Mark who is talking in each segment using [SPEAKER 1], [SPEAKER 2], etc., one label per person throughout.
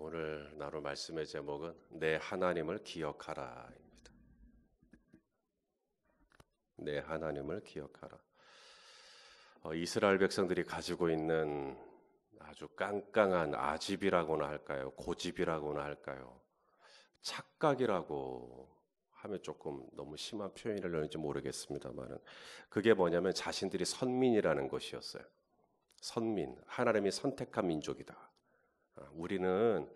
[SPEAKER 1] 오늘 나눌 말씀의 제목은 내 하나님을 기억하라입니다. 내 하나님을 기억하라. 이스라엘 백성들이 가지고 있는 아주 깡깡한 아집이라고나 할까요? 고집이라고나 할까요? 착각이라고 하면 조금 너무 심한 표현을 넣는지 모르겠습니다만 그게 뭐냐면 자신들이 선민이라는 것이었어요. 선민, 하나님이 선택한 민족이다. 우리는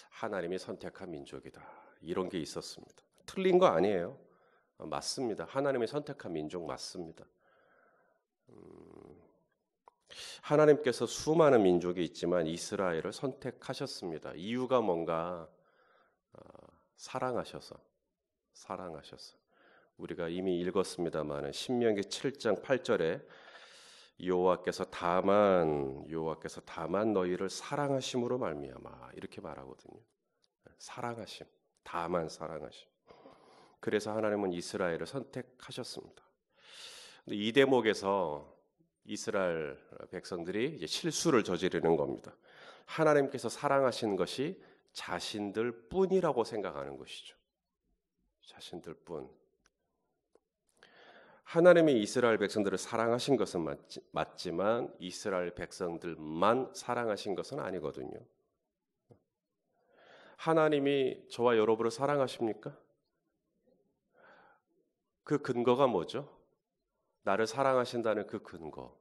[SPEAKER 1] 하나님이 선택한 민족이다. 이런 게 있었습니다. 틀린 거 아니에요. 맞습니다. 하나님이 선택한 민족 맞습니다. 하나님께서 수많은 민족이 있지만 이스라엘을 선택하셨습니다. 이유가 뭔가 사랑하셔서 우리가 이미 읽었습니다만 신명기 7장 8절에 여호와께서 다만 너희를 사랑하심으로 말미암아 이렇게 말하거든요. 사랑하심, 다만 사랑하심. 그래서 하나님은 이스라엘을 선택하셨습니다. 이 대목에서 이스라엘 백성들이 이제 실수를 저지르는 겁니다. 하나님께서 사랑하신 것이 자신들 뿐이라고 생각하는 것이죠. 자신들 뿐. 하나님이 이스라엘 백성들을 사랑하신 것은 맞지만 이스라엘 백성들만 사랑하신 것은 아니거든요. 하나님이 저와 여러분을 사랑하십니까? 그 근거가 뭐죠? 나를 사랑하신다는 그 근거.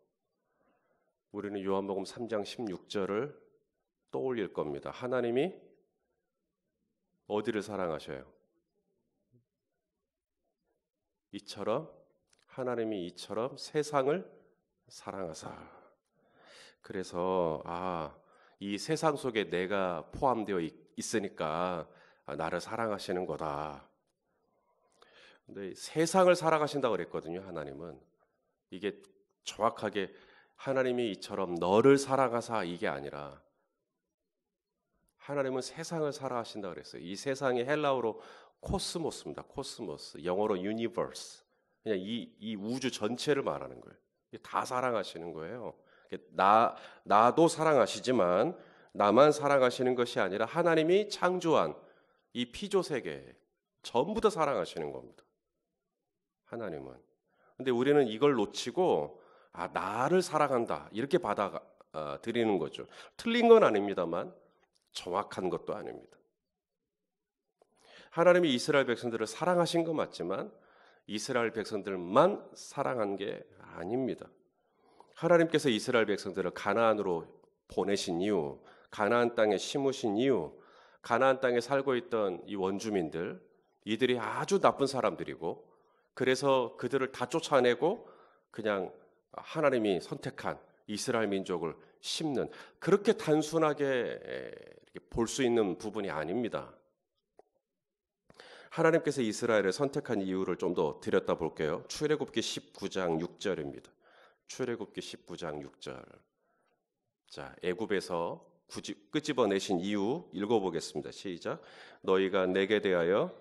[SPEAKER 1] 우리는 요한복음 3장 16절을 떠올릴 겁니다. 하나님이 어디를 사랑하셔요? 하나님이 이처럼 세상을 사랑하사. 그래서 이 세상 속에 내가 포함되어 있으니까 나를 사랑하시는 거다. 근데 세상을 사랑하신다고 그랬거든요. 하나님은. 이게 정확하게 하나님이 이처럼 너를 사랑하사 이게 아니라 하나님은 세상을 사랑하신다고 그랬어요. 이 세상이 헬라어로 코스모스입니다. 코스모스. 영어로 유니버스. 그냥 이 우주 전체를 말하는 거예요. 다 사랑하시는 거예요. 나도 사랑하시지만 나만 사랑하시는 것이 아니라 하나님이 창조한 이 피조 세계 전부 다 사랑하시는 겁니다. 하나님은. 근데 우리는 이걸 놓치고 나를 사랑한다 이렇게 받아들이는 거죠. 틀린 건 아닙니다만 정확한 것도 아닙니다. 하나님이 이스라엘 백성들을 사랑하신 건 맞지만 이스라엘 백성들만 사랑한 게 아닙니다. 하나님께서 이스라엘 백성들을 가나안으로 보내신 이유, 가나안 땅에 심으신 이유, 가나안 땅에 살고 있던 이 원주민들, 이들이 아주 나쁜 사람들이고 그래서 그들을 다 쫓아내고 그냥 하나님이 선택한 이스라엘 민족을 심는 그렇게 단순하게 볼 수 있는 부분이 아닙니다. 하나님께서 이스라엘을 선택한 이유를 좀 더 들여다볼게요. 출애굽기 19장 6절입니다. 출애굽기 19장 6절. 자, 애굽에서 끄집어내신 이유 읽어보겠습니다. 시작. 너희가 내게 대하여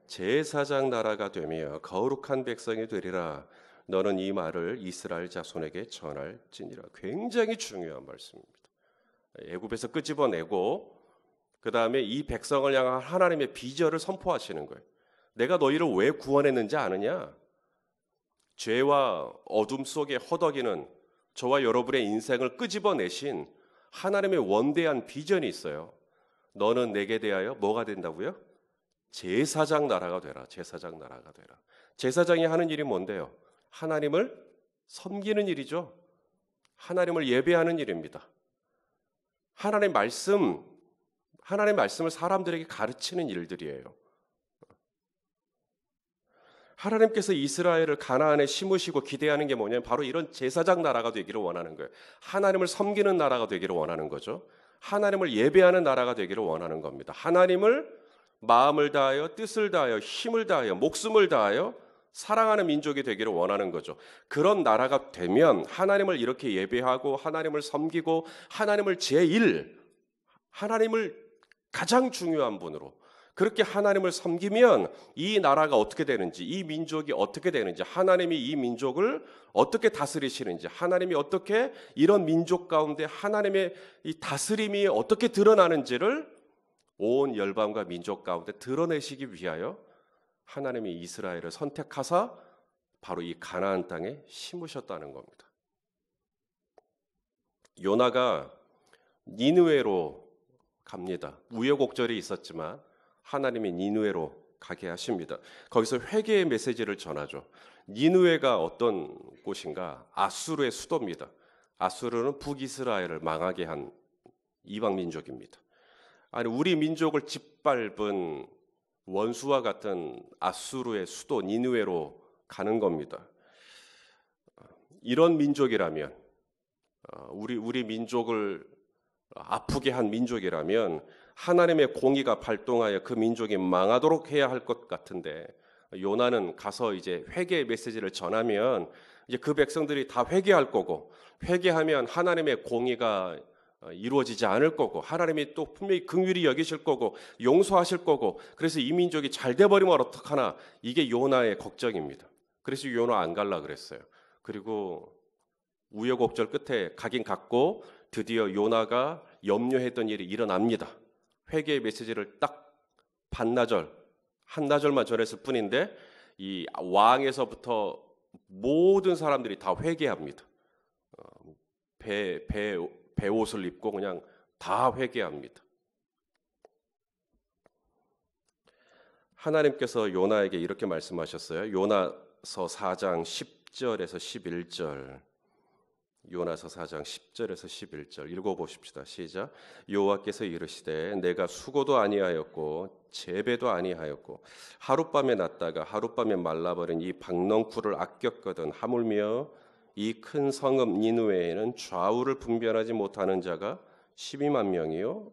[SPEAKER 1] 제사장 나라가 되며 거룩한 백성이 되리라. 너는 이 말을 이스라엘 자손에게 전할지니라. 굉장히 중요한 말씀입니다. 애굽에서 끄집어내고 그 다음에 이 백성을 향한 하나님의 비전을 선포하시는 거예요. 내가 너희를 왜 구원했는지 아느냐? 죄와 어둠 속에 허덕이는 저와 여러분의 인생을 끄집어내신 하나님의 원대한 비전이 있어요. 너는 내게 대하여 뭐가 된다고요? 제사장 나라가 되라. 제사장 나라가 되라. 제사장이 하는 일이 뭔데요? 하나님을 섬기는 일이죠. 하나님을 예배하는 일입니다. 하나님의 말씀을 사람들에게 가르치는 일들이에요. 하나님께서 이스라엘을 가나안에 심으시고 기대하는 게 뭐냐면 바로 이런 제사장 나라가 되기를 원하는 거예요. 하나님을 섬기는 나라가 되기를 원하는 거죠. 하나님을 예배하는 나라가 되기를 원하는 겁니다. 하나님을 마음을 다하여 뜻을 다하여 힘을 다하여 목숨을 다하여 사랑하는 민족이 되기를 원하는 거죠. 그런 나라가 되면 하나님을 이렇게 예배하고 하나님을 섬기고 하나님을 하나님을 가장 중요한 분으로 그렇게 하나님을 섬기면 이 나라가 어떻게 되는지, 이 민족이 어떻게 되는지, 하나님이 이 민족을 어떻게 다스리시는지, 하나님이 어떻게 이런 민족 가운데 하나님의 이 다스림이 어떻게 드러나는지를 온 열방과 민족 가운데 드러내시기 위하여 하나님이 이스라엘을 선택하사 바로 이 가나안 땅에 심으셨다는 겁니다. 요나가 니느웨로 갑니다. 우여곡절이 있었지만 하나님이 니느웨로 가게 하십니다. 거기서 회개의 메시지를 전하죠. 니느웨가 어떤 곳인가? 아수르의 수도입니다. 아수르는 북이스라엘을 망하게 한 이방 민족입니다. 아니, 우리 민족을 짓밟은 원수와 같은 아수르의 수도 니느웨로 가는 겁니다. 이런 민족이라면, 우리 민족을 아프게 한 민족이라면 하나님의 공의가 발동하여 그 민족이 망하도록 해야 할 것 같은데, 요나는 가서 이제 회개의 메시지를 전하면 이제 그 백성들이 다 회개할 거고, 회개하면 하나님의 공의가 이루어지지 않을 거고, 하나님이 또 분명히 긍휼히 여기실 거고 용서하실 거고, 그래서 이 민족이 잘 돼버리면 어떡하나, 이게 요나의 걱정입니다. 그래서 요나 안 갈라 그랬어요. 그리고 우여곡절 끝에 가긴 갔고 드디어 요나가 염려했던 일이 일어납니다. 회개의 메시지를 딱 한나절만 전했을 뿐인데 이 왕에서부터 모든 사람들이 다 회개합니다. 배옷을 입고 그냥 다 회개합니다. 하나님께서 요나에게 이렇게 말씀하셨어요. 요나서 4장 10절에서 11절. 요나서 4장 10절에서 11절 읽어보십시다. 시작. 여호와께서 이르시되 내가 수고도 아니하였고 재배도 아니하였고 하룻밤에 났다가 하룻밤에 말라버린 이 박넝쿨을 아꼈거든. 하물며 이 큰 성읍 니느웨에는 좌우를 분별하지 못하는 자가 12만 명이요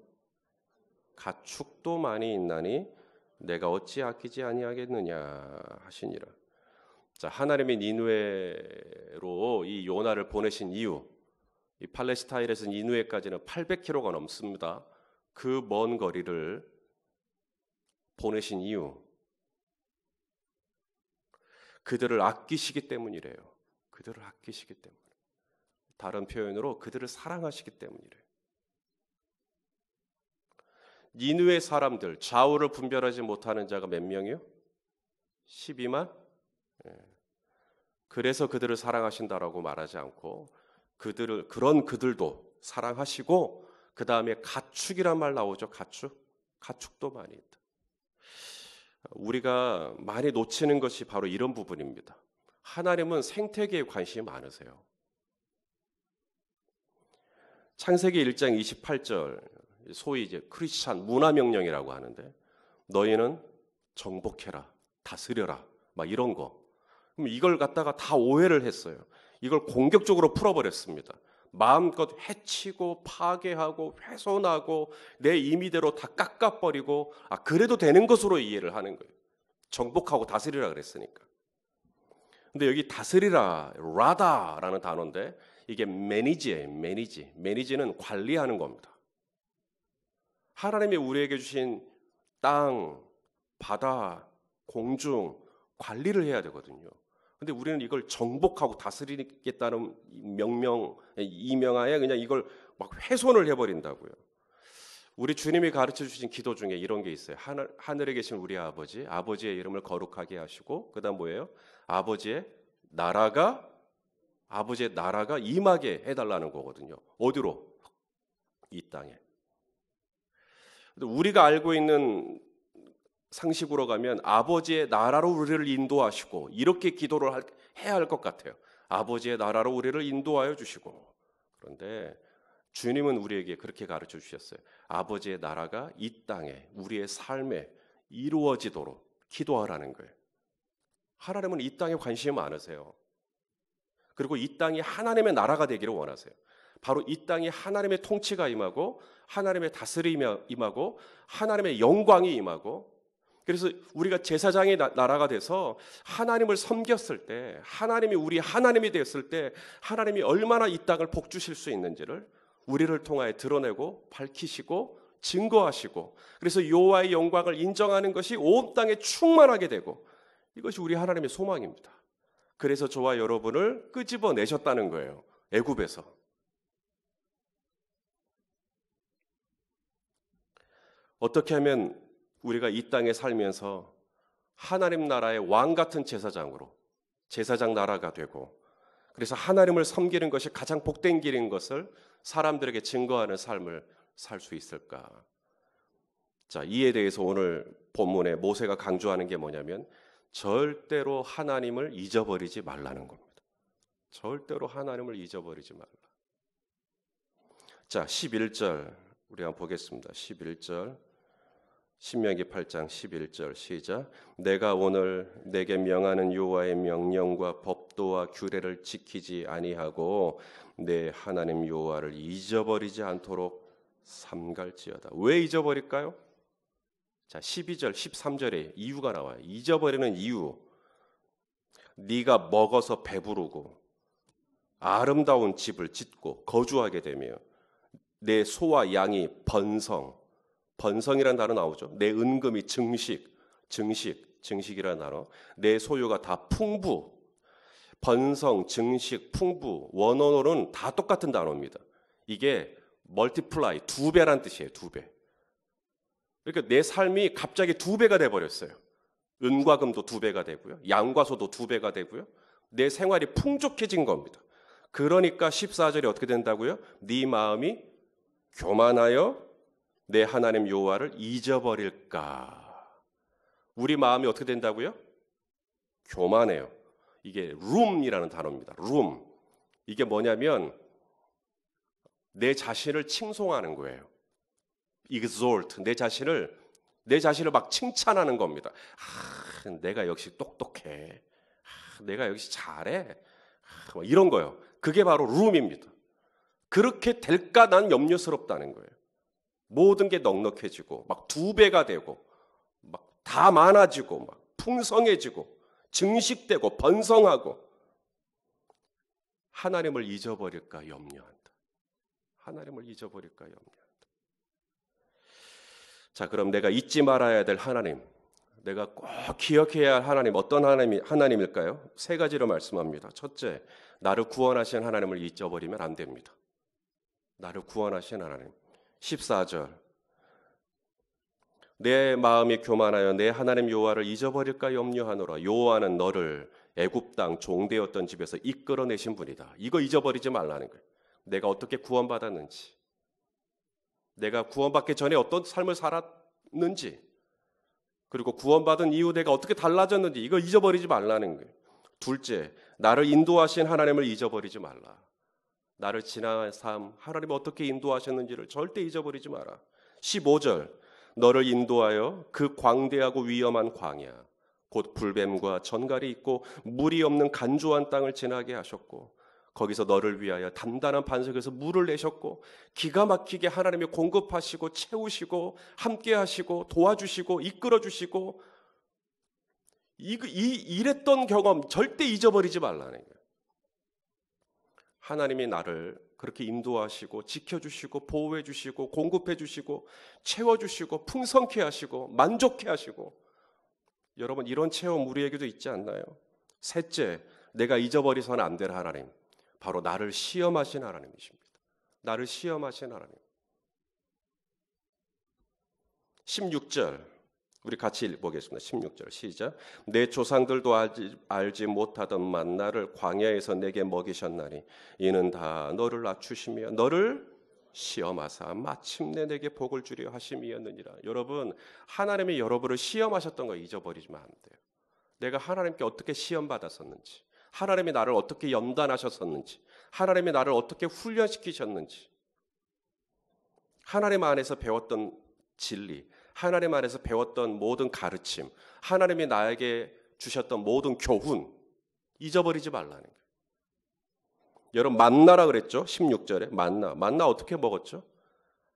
[SPEAKER 1] 가축도 많이 있나니 내가 어찌 아끼지 아니하겠느냐 하시니라. 자, 하나님이 니느웨로 이 요나를 보내신 이유, 이 팔레스타인에서 니느웨까지는 800km가 넘습니다. 그 먼 거리를 보내신 이유, 그들을 아끼시기 때문이래요. 그들을 아끼시기 때문에. 다른 표현으로 그들을 사랑하시기 때문이래요. 니느웨 사람들, 좌우를 분별하지 못하는 자가 몇 명이요? 12만? 그래서 그들을 사랑하신다라고 말하지 않고 그런 그들도 사랑하시고, 그 다음에 가축이란 말 나오죠. 가축도 많이 있다. 우리가 많이 놓치는 것이 바로 이런 부분입니다. 하나님은 생태계에 관심이 많으세요. 창세기 1장 28절, 소위 이제 크리스찬 문화명령이라고 하는데, 너희는 정복해라, 다스려라, 막 이런 거. 그럼 이걸 갖다가 다 오해를 했어요. 이걸 공격적으로 풀어버렸습니다. 마음껏 해치고 파괴하고 훼손하고 내 임의대로 다 깎아버리고, 그래도 되는 것으로 이해를 하는 거예요. 정복하고 다스리라 그랬으니까. 근데 여기 다스리라, 라다라는 단어인데 이게 매니지예요. 매니지는 관리하는 겁니다. 하나님이 우리에게 주신 땅, 바다, 공중 관리를 해야 되거든요. 근데 우리는 이걸 정복하고 다스리겠다는 이명하에 그냥 이걸 막 훼손을 해버린다고요. 우리 주님이 가르쳐 주신 기도 중에 이런 게 있어요. 하늘에 계신 우리 아버지, 아버지의 이름을 거룩하게 하시고, 그다음 뭐예요? 아버지의 나라가 임하게 해달라는 거거든요. 어디로? 이 땅에. 우리가 알고 있는 상식으로 가면 아버지의 나라로 우리를 인도하시고, 이렇게 기도를 해야 할 것 같아요. 아버지의 나라로 우리를 인도하여 주시고. 그런데 주님은 우리에게 그렇게 가르쳐 주셨어요. 아버지의 나라가 이 땅에 우리의 삶에 이루어지도록 기도하라는 거예요. 하나님은 이 땅에 관심이 많으세요. 그리고 이 땅이 하나님의 나라가 되기를 원하세요. 바로 이 땅이 하나님의 통치가 임하고 하나님의 다스림이 임하고 하나님의 영광이 임하고, 그래서 우리가 제사장의 나라가 돼서 하나님을 섬겼을 때, 하나님이 우리 하나님이 되었을 때 하나님이 얼마나 이 땅을 복주실 수 있는지를 우리를 통하여 드러내고 밝히시고 증거하시고, 그래서 여호와의 영광을 인정하는 것이 온 땅에 충만하게 되고, 이것이 우리 하나님의 소망입니다. 그래서 저와 여러분을 끄집어내셨다는 거예요. 애굽에서. 어떻게 하면 우리가 이 땅에 살면서 하나님 나라의 왕 같은 제사장으로 제사장 나라가 되고 그래서 하나님을 섬기는 것이 가장 복된 길인 것을 사람들에게 증거하는 삶을 살 수 있을까? 자, 이에 대해서 오늘 본문에 모세가 강조하는 게 뭐냐면 절대로 하나님을 잊어버리지 말라는 겁니다. 절대로 하나님을 잊어버리지 말라. 자, 11절 우리 한번 보겠습니다. 11절 신명기 8장 11절 시작. 내가 오늘 내게 명하는 여호와의 명령과 법도와 규례를 지키지 아니하고 내 하나님 여호와를 잊어버리지 않도록 삼갈지어다. 왜 잊어버릴까요? 자, 12절 13절에 이유가 나와요. 잊어버리는 이유. 네가 먹어서 배부르고 아름다운 집을 짓고 거주하게 되며 내 소와 양이 번성이라는 단어 나오죠. 내 은금이 증식이라는 단어. 내 소유가 다 번성, 증식, 풍부. 원어로는 다 똑같은 단어입니다. 이게 멀티플라이, 2배란 뜻이에요. 2배. 그러니까 내 삶이 갑자기 2배가 돼버렸어요. 은과 금도 2배가 되고요. 양과 소도 2배가 되고요. 내 생활이 풍족해진 겁니다. 그러니까 14절에 어떻게 된다고요? 네 마음이 교만하여 내 하나님 여호와를 잊어버릴까? 우리 마음이 어떻게 된다고요? 교만해요. 이게 룸이라는 단어입니다. 룸. 이게 뭐냐면 내 자신을 칭송하는 거예요. exalt. 내 자신을 막 칭찬하는 겁니다. 내가 역시 똑똑해. 내가 역시 잘해. 이런 거요. 그게 바로 룸입니다. 그렇게 될까 난 염려스럽다는 거예요. 모든 게 넉넉해지고 막 2배가 되고 막 다 많아지고 막 풍성해지고 증식되고 번성하고 하나님을 잊어버릴까 염려한다. 하나님을 잊어버릴까 염려한다. 자, 그럼 내가 잊지 말아야 될 하나님, 내가 꼭 기억해야 할 하나님, 어떤 하나님일까요? 3가지로 말씀합니다. 첫째, 나를 구원하신 하나님을 잊어버리면 안 됩니다. 나를 구원하신 하나님. 14절. 내 마음이 교만하여 내 하나님 여호와를 잊어버릴까 염려하노라. 여호와는 너를 애굽 땅 종되었던 집에서 이끌어내신 분이다. 이거 잊어버리지 말라는 거예요. 내가 어떻게 구원받았는지, 내가 구원받기 전에 어떤 삶을 살았는지, 그리고 구원받은 이후 내가 어떻게 달라졌는지 이거 잊어버리지 말라는 거예요. 둘째, 나를 인도하신 하나님을 잊어버리지 말라. 나를 지나간 삶, 하나님이 어떻게 인도하셨는지를 절대 잊어버리지 마라. 15절, 너를 인도하여 그 광대하고 위험한 광야, 곧 불뱀과 전갈이 있고 물이 없는 간조한 땅을 지나게 하셨고 거기서 너를 위하여 단단한 반석에서 물을 내셨고 기가 막히게 하나님이 공급하시고 채우시고 함께 하시고 도와주시고 이끌어 주시고 이랬던 경험 절대 잊어버리지 말라는 거예요. 하나님이 나를 그렇게 인도하시고 지켜주시고 보호해주시고 공급해주시고 채워주시고 풍성케 하시고 만족케 하시고 여러분 이런 체험 우리에게도 있지 않나요? 셋째, 내가 잊어버리서는 안 될 하나님, 바로 나를 시험하신 하나님이십니다. 나를 시험하신 하나님. 16절 우리 같이 읽어보겠습니다. 16절 시작. 내 조상들도 알지 못하던 만나를 광야에서 내게 먹이셨나니 이는 다 너를 낮추시며 너를 시험하사 마침내 내게 복을 주려 하심이었느니라. 여러분, 하나님이 여러분을 시험하셨던 거 잊어버리면 안 돼요. 내가 하나님께 어떻게 시험받았었는지, 하나님이 나를 어떻게 연단하셨었는지, 하나님이 나를 어떻게 훈련시키셨는지, 하나님 안에서 배웠던 진리, 하나님 안에서 배웠던 모든 가르침, 하나님이 나에게 주셨던 모든 교훈 잊어버리지 말라는 거예요. 여러분 만나라 그랬죠? 16절에 만나 어떻게 먹었죠?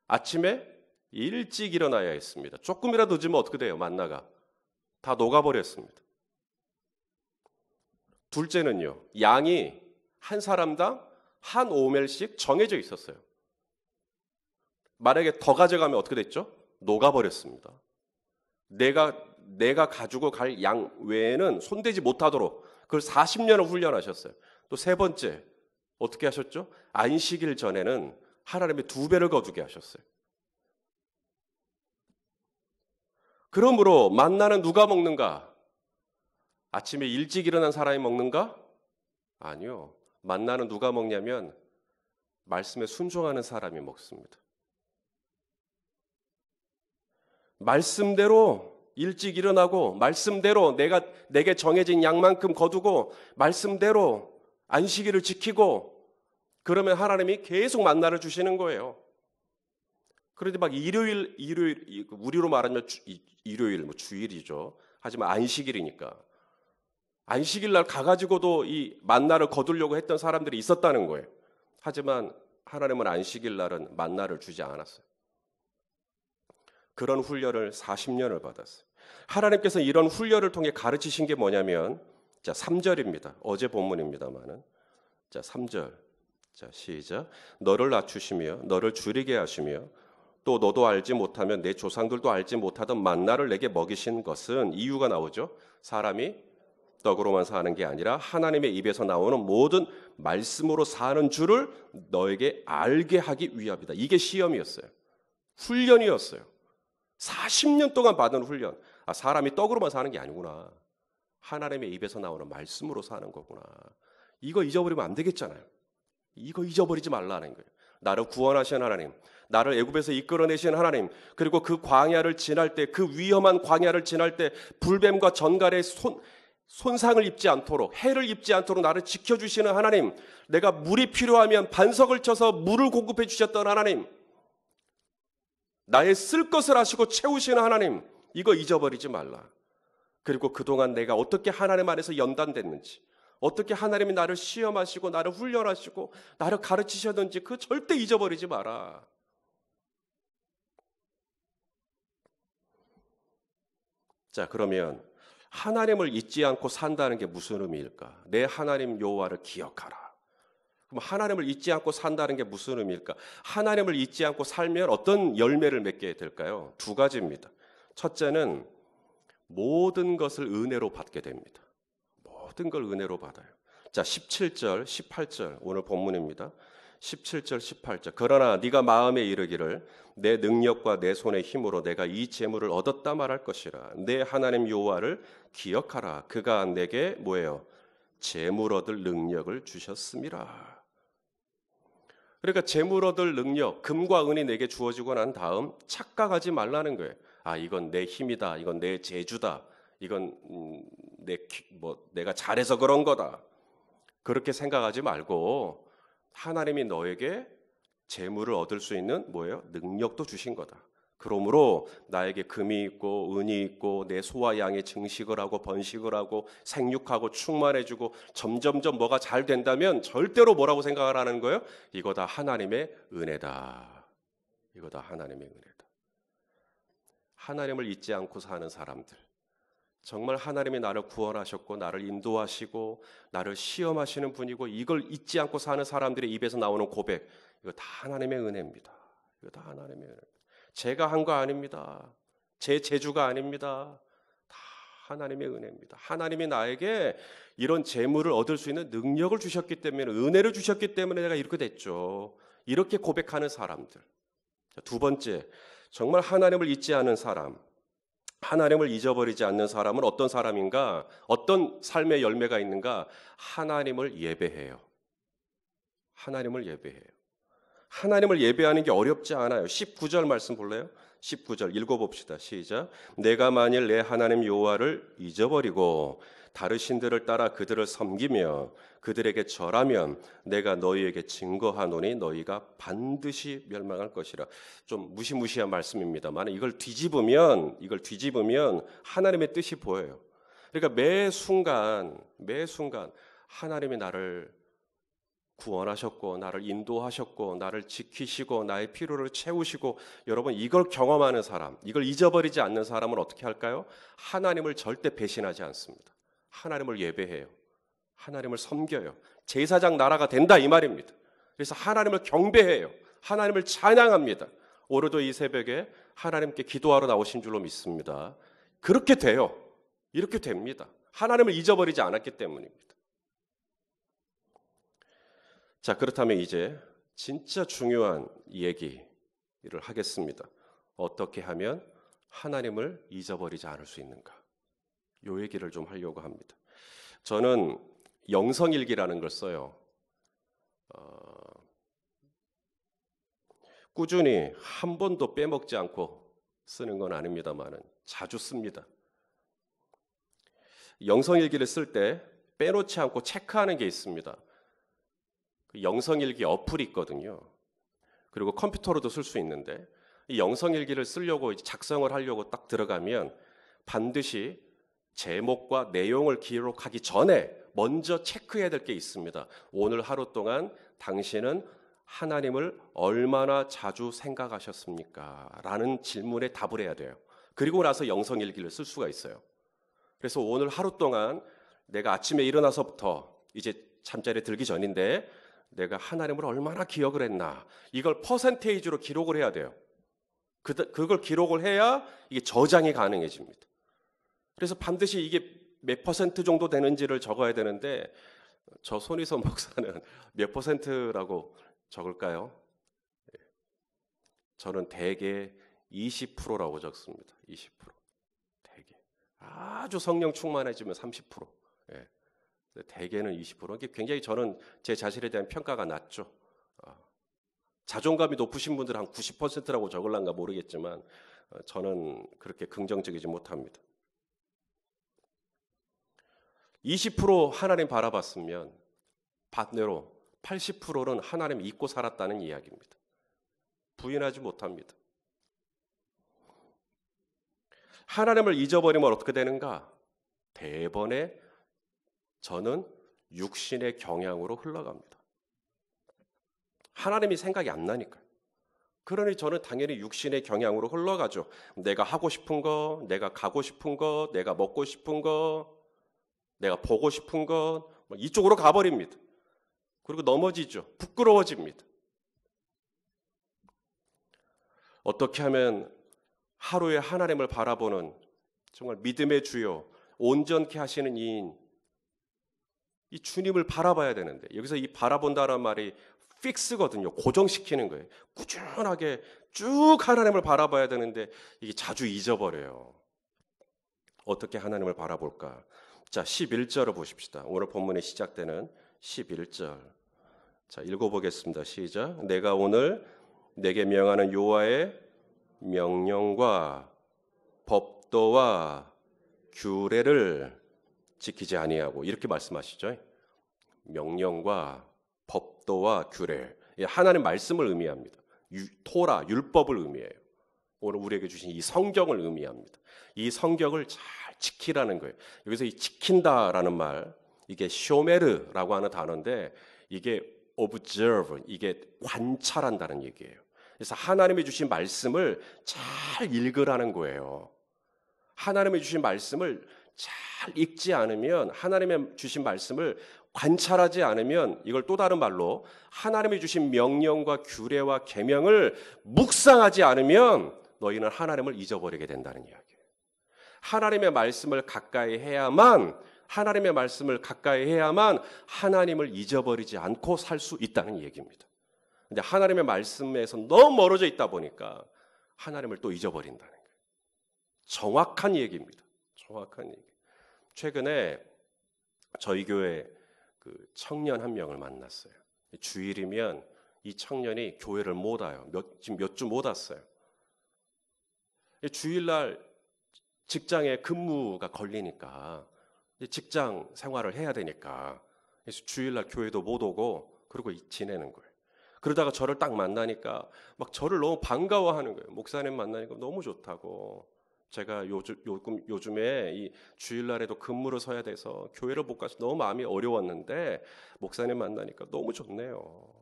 [SPEAKER 1] 아침에 일찍 일어나야 했습니다. 조금이라도 늦으면 어떻게 돼요? 만나가 다 녹아버렸습니다. 둘째는요, 양이 한 사람당 한 오멜씩 정해져 있었어요. 만약에 더 가져가면 어떻게 됐죠? 녹아버렸습니다. 내가 가지고 갈 양 외에는 손대지 못하도록 그걸 40년을 훈련하셨어요. 또 세 번째 어떻게 하셨죠? 안식일 전에는 하나님의 2배를 거두게 하셨어요. 그러므로 만나는 누가 먹는가? 아침에 일찍 일어난 사람이 먹는가? 아니요. 만나는 누가 먹냐면 말씀에 순종하는 사람이 먹습니다. 말씀대로 일찍 일어나고 말씀대로 내게 정해진 양만큼 거두고 말씀대로 안식일을 지키고 그러면 하나님이 계속 만나를 주시는 거예요. 그런데 막 일요일 우리로 말하면 일요일 주일이죠. 하지만 안식일이니까 안식일 날 가가지고도 이 만나를 거두려고 했던 사람들이 있었다는 거예요. 하지만 하나님은 안식일 날은 만나를 주지 않았어요. 그런 훈련을 40년을 받았어요. 하나님께서 이런 훈련을 통해 가르치신 게 뭐냐면 자 3절입니다. 어제 본문입니다만은 자 3절 자 시작 너를 낮추시며 너를 줄이게 하시며 또 너도 알지 못하면 내 조상들도 알지 못하던 만나를 내게 먹이신 것은 이유가 나오죠. 사람이 떡으로만 사는 게 아니라 하나님의 입에서 나오는 모든 말씀으로 사는 줄을 너에게 알게 하기 위함이다. 이게 시험이었어요. 훈련이었어요. 40년 동안 받은 훈련. 사람이 떡으로만 사는 게 아니구나. 하나님의 입에서 나오는 말씀으로 사는 거구나. 이거 잊어버리면 안 되겠잖아요. 이거 잊어버리지 말라는 거예요. 나를 구원하신 하나님, 나를 애굽에서 이끌어내신 하나님, 그리고 그 광야를 지날 때, 그 위험한 광야를 지날 때 불뱀과 전갈의 손상을 입지 않도록, 해를 입지 않도록 나를 지켜주시는 하나님, 내가 물이 필요하면 반석을 쳐서 물을 공급해 주셨던 하나님, 나의 쓸 것을 아시고 채우시는 하나님, 이거 잊어버리지 말라. 그리고 그동안 내가 어떻게 하나님 안에서 연단됐는지, 어떻게 하나님이 나를 시험하시고 나를 훈련하시고 나를 가르치셨는지 그 절대 잊어버리지 마라. 자, 그러면 하나님을 잊지 않고 산다는 게 무슨 의미일까? 내 하나님 여호와를 기억하라. 그럼 하나님을 잊지 않고 산다는 게 무슨 의미일까? 하나님을 잊지 않고 살면 어떤 열매를 맺게 될까요? 두 가지입니다. 첫째는 모든 것을 은혜로 받게 됩니다. 모든 걸 은혜로 받아요. 자, 17절, 18절 오늘 본문입니다. 17절, 18절. 그러나 네가 마음에 이르기를 내 능력과 내 손의 힘으로 내가 이 재물을 얻었다 말할 것이라. 내 하나님 여호와를 기억하라. 그가 내게 뭐예요? 재물 얻을 능력을 주셨음이라. 그러니까 재물 얻을 능력, 금과 은이 내게 주어지고 난 다음 착각하지 말라는 거예요. 이건 내 힘이다. 이건 내 재주다. 이건 내가 잘해서 그런 거다. 그렇게 생각하지 말고 하나님이 너에게 재물을 얻을 수 있는 뭐예요? 능력도 주신 거다. 그러므로 나에게 금이 있고 은이 있고 내 소와 양의 증식을 하고 번식을 하고 생육하고 충만해지고 점점점 뭐가 잘 된다면 절대로 뭐라고 생각을 하는 거예요? 이거 다 하나님의 은혜다. 이거 다 하나님의 은혜다. 하나님을 잊지 않고 사는 사람들, 정말 하나님이 나를 구원하셨고 나를 인도하시고 나를 시험하시는 분이고 이걸 잊지 않고 사는 사람들의 입에서 나오는 고백, 이거 다 하나님의 은혜입니다. 이거 다 하나님의 은혜입니다. 제가 한 거 아닙니다. 제 재주가 아닙니다. 다 하나님의 은혜입니다. 하나님이 나에게 이런 재물을 얻을 수 있는 능력을 주셨기 때문에, 은혜를 주셨기 때문에 내가 이렇게 됐죠. 이렇게 고백하는 사람들. 두 번째, 정말 하나님을 잊지 않은 사람, 하나님을 잊어버리지 않는 사람은 어떤 사람인가? 어떤 삶의 열매가 있는가? 하나님을 예배해요. 하나님을 예배해요. 하나님을 예배하는 게 어렵지 않아요. 19절 말씀 볼래요? 19절 읽어봅시다. 시작. 내가 만일 내 하나님 여호와를 잊어버리고 다른 신들을 따라 그들을 섬기며 그들에게 절하면 내가 너희에게 증거하노니 너희가 반드시 멸망할 것이라. 좀 무시무시한 말씀입니다만 이걸 뒤집으면 하나님의 뜻이 보여요. 그러니까 매 순간 하나님이 나를 구원하셨고 나를 인도하셨고 나를 지키시고 나의 필요를 채우시고, 여러분 이걸 경험하는 사람, 이걸 잊어버리지 않는 사람은 어떻게 할까요? 하나님을 절대 배신하지 않습니다. 하나님을 예배해요. 하나님을 섬겨요. 제사장 나라가 된다 이 말입니다. 그래서 하나님을 경배해요. 하나님을 찬양합니다. 오늘도 이 새벽에 하나님께 기도하러 나오신 줄로 믿습니다. 그렇게 돼요. 이렇게 됩니다. 하나님을 잊어버리지 않았기 때문입니다. 자, 그렇다면 이제 진짜 중요한 얘기를 하겠습니다. 어떻게 하면 하나님을 잊어버리지 않을 수 있는가? 요 얘기를 좀 하려고 합니다. 저는 영성일기라는 걸 써요. 꾸준히 한 번도 빼먹지 않고 쓰는 건 아닙니다만은 자주 씁니다. 영성일기를 쓸 때 빼놓지 않고 체크하는 게 있습니다. 그 영성일기 어플이 있거든요. 그리고 컴퓨터로도 쓸 수 있는데 이 영성일기를 쓰려고 작성을 하려고 딱 들어가면 반드시 제목과 내용을 기록하기 전에 먼저 체크해야 될 게 있습니다. 오늘 하루 동안 당신은 하나님을 얼마나 자주 생각하셨습니까? 라는 질문에 답을 해야 돼요. 그리고 나서 영성일기를 쓸 수가 있어요. 그래서 오늘 하루 동안 내가 아침에 일어나서부터 이제 잠자리에 들기 전인데 내가 하나님을 얼마나 기억을 했나, 이걸 퍼센테이지로 기록을 해야 돼요. 그걸 기록을 해야 이게 저장이 가능해집니다. 그래서 반드시 이게 몇 퍼센트 정도 되는지를 적어야 되는데 저 손희선 목사는 몇 퍼센트라고 적을까요? 저는 대개 20%라고 적습니다. 20%. 대개. 아주 성령 충만해지면 30%. 예. 대개는 20%. 이게 굉장히 저는 제 자신에 대한 평가가 낮죠. 자존감이 높으신 분들은 한 90%라고 적을란가 모르겠지만 저는 그렇게 긍정적이지 못합니다. 20% 하나님 바라봤으면 반대로 80%는 하나님 잊고 살았다는 이야기입니다. 부인하지 못합니다. 하나님을 잊어버리면 어떻게 되는가? 대번에 저는 육신의 경향으로 흘러갑니다. 하나님이 생각이 안 나니까요. 그러니 저는 당연히 육신의 경향으로 흘러가죠. 내가 하고 싶은 거, 내가 가고 싶은 거, 내가 먹고 싶은 거, 내가 보고 싶은 것, 이쪽으로 가버립니다. 그리고 넘어지죠. 부끄러워집니다. 어떻게 하면 하루에 하나님을 바라보는 정말 믿음의 주요, 온전케 하시는 이인, 이 주님을 바라봐야 되는데 여기서 이 바라본다는 말이 픽스거든요. 고정시키는 거예요. 꾸준하게 쭉 하나님을 바라봐야 되는데 이게 자주 잊어버려요. 어떻게 하나님을 바라볼까? 자, 11절을 보십시다. 오늘 본문이 시작되는 11절. 자, 읽어보겠습니다. 시작. 내가 오늘 내게 명하는 여호와의 명령과 법도와 규례를 지키지 아니하고, 이렇게 말씀하시죠. 명령과 법도와 규례, 하나님 말씀을 의미합니다. 토라, 율법을 의미해요. 오늘 우리에게 주신 이 성경을 의미합니다. 이 성경을 잘 지키라는 거예요. 여기서 이 지킨다라는 말, 이게 쇼메르라고 하는 단어인데 이게 observe, 이게 관찰한다는 얘기예요. 그래서 하나님이 주신 말씀을 잘 읽으라는 거예요. 하나님이 주신 말씀을 잘 읽지 않으면, 하나님의 주신 말씀을 관찰하지 않으면, 이걸 또 다른 말로 하나님이 주신 명령과 규례와 계명을 묵상하지 않으면 너희는 하나님을 잊어버리게 된다는 이야기예요. 하나님의 말씀을 가까이 해야만, 하나님의 말씀을 가까이 해야만 하나님을 잊어버리지 않고 살 수 있다는 얘기입니다. 근데 하나님의 말씀에서 너무 멀어져 있다 보니까 하나님을 또 잊어버린다는 거예요. 정확한 얘기입니다. 정확한 얘기. 최근에 저희 교회 그 청년 한 명을 만났어요. 주일이면 이 청년이 교회를 못 와요. 지금 몇 주 못 왔어요. 주일날 직장에 근무가 걸리니까 직장 생활을 해야 되니까 그래서 주일날 교회도 못 오고 그러고 지내는 거예요. 그러다가 저를 딱 만나니까 막 저를 너무 반가워하는 거예요. 목사님 만나니까 너무 좋다고. 제가 요즘에 이 주일날에도 근무를 서야 돼서 교회를 못 가서 너무 마음이 어려웠는데 목사님 만나니까 너무 좋네요.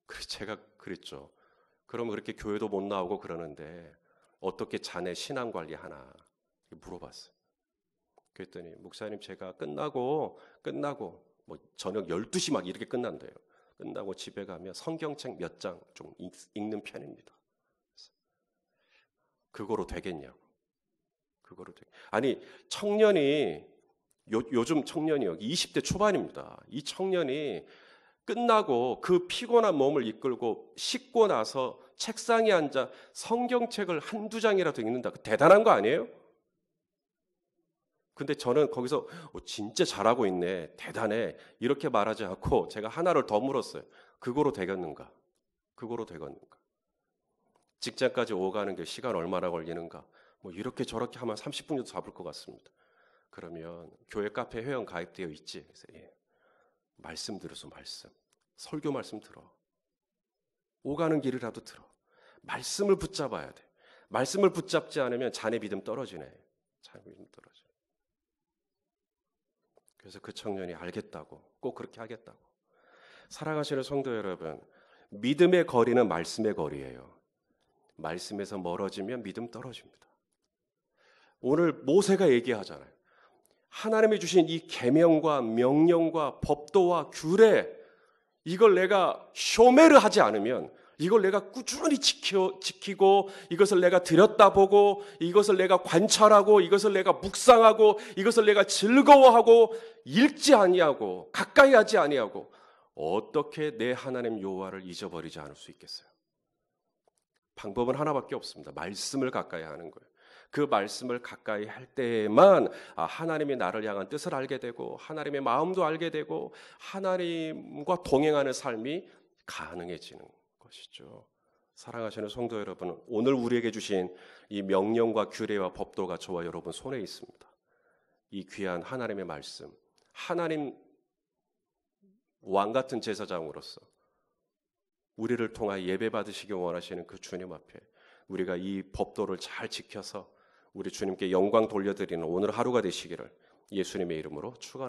[SPEAKER 1] 그래서 제가 그랬죠. 그러면 그렇게 교회도 못 나오고 그러는데 어떻게 자네 신앙관리하나 물어봤어요. 그랬더니 목사님 제가 끝나고 뭐 저녁 12시 막 이렇게 끝난대요. 끝나고 집에 가면 성경책 몇 장 좀 읽는 편입니다. 그거로 되겠냐고. 아니 청년이 요즘 청년이요 20대 초반입니다. 이 청년이 끝나고 그 피곤한 몸을 이끌고 씻고 나서 책상에 앉아 성경책을 한두 장이라도 읽는다. 대단한 거 아니에요? 근데 저는 거기서 진짜 잘하고 있네, 대단해 이렇게 말하지 않고 제가 하나를 더 물었어요. 그거로 되겠는가? 그거로 되겠는가? 직장까지 오가는 게 시간 얼마나 걸리는가? 뭐 이렇게 저렇게 하면 30분 정도 잡을 것 같습니다. 그러면 교회 카페 회원 가입되어 있지? 그래서 예. 말씀 들어서 말씀, 설교 말씀 들어. 오가는 길이라도 들어. 말씀을 붙잡아야 돼. 말씀을 붙잡지 않으면 자네 믿음 떨어지네. 자네 믿음 떨어져. 그래서 그 청년이 알겠다고, 꼭 그렇게 하겠다고. 사랑하시는 성도 여러분, 믿음의 거리는 말씀의 거리예요. 말씀에서 멀어지면 믿음 떨어집니다. 오늘 모세가 얘기하잖아요. 하나님이 주신 이 계명과 명령과 법도와 규례, 이걸 내가 쇼메르 하지 않으면, 이걸 내가 꾸준히 지키고 이것을 내가 들여다보고 이것을 내가 관찰하고 이것을 내가 묵상하고 이것을 내가 즐거워하고 읽지 아니하고 가까이 하지 아니하고 어떻게 내 하나님 여호와를 잊어버리지 않을 수 있겠어요? 방법은 하나밖에 없습니다. 말씀을 가까이 하는 거예요. 그 말씀을 가까이 할 때에만 하나님이 나를 향한 뜻을 알게 되고 하나님의 마음도 알게 되고 하나님과 동행하는 삶이 가능해지는 것이죠. 사랑하시는 성도 여러분, 오늘 우리에게 주신 이 명령과 규례와 법도가 저와 여러분 손에 있습니다. 이 귀한 하나님의 말씀, 하나님 왕 같은 제사장으로서 우리를 통하여 예배 받으시기 원하시는 그 주님 앞에 우리가 이 법도를 잘 지켜서 우리 주님께 영광 돌려드리는 오늘 하루가 되시기를 예수님의 이름으로 축원합니다.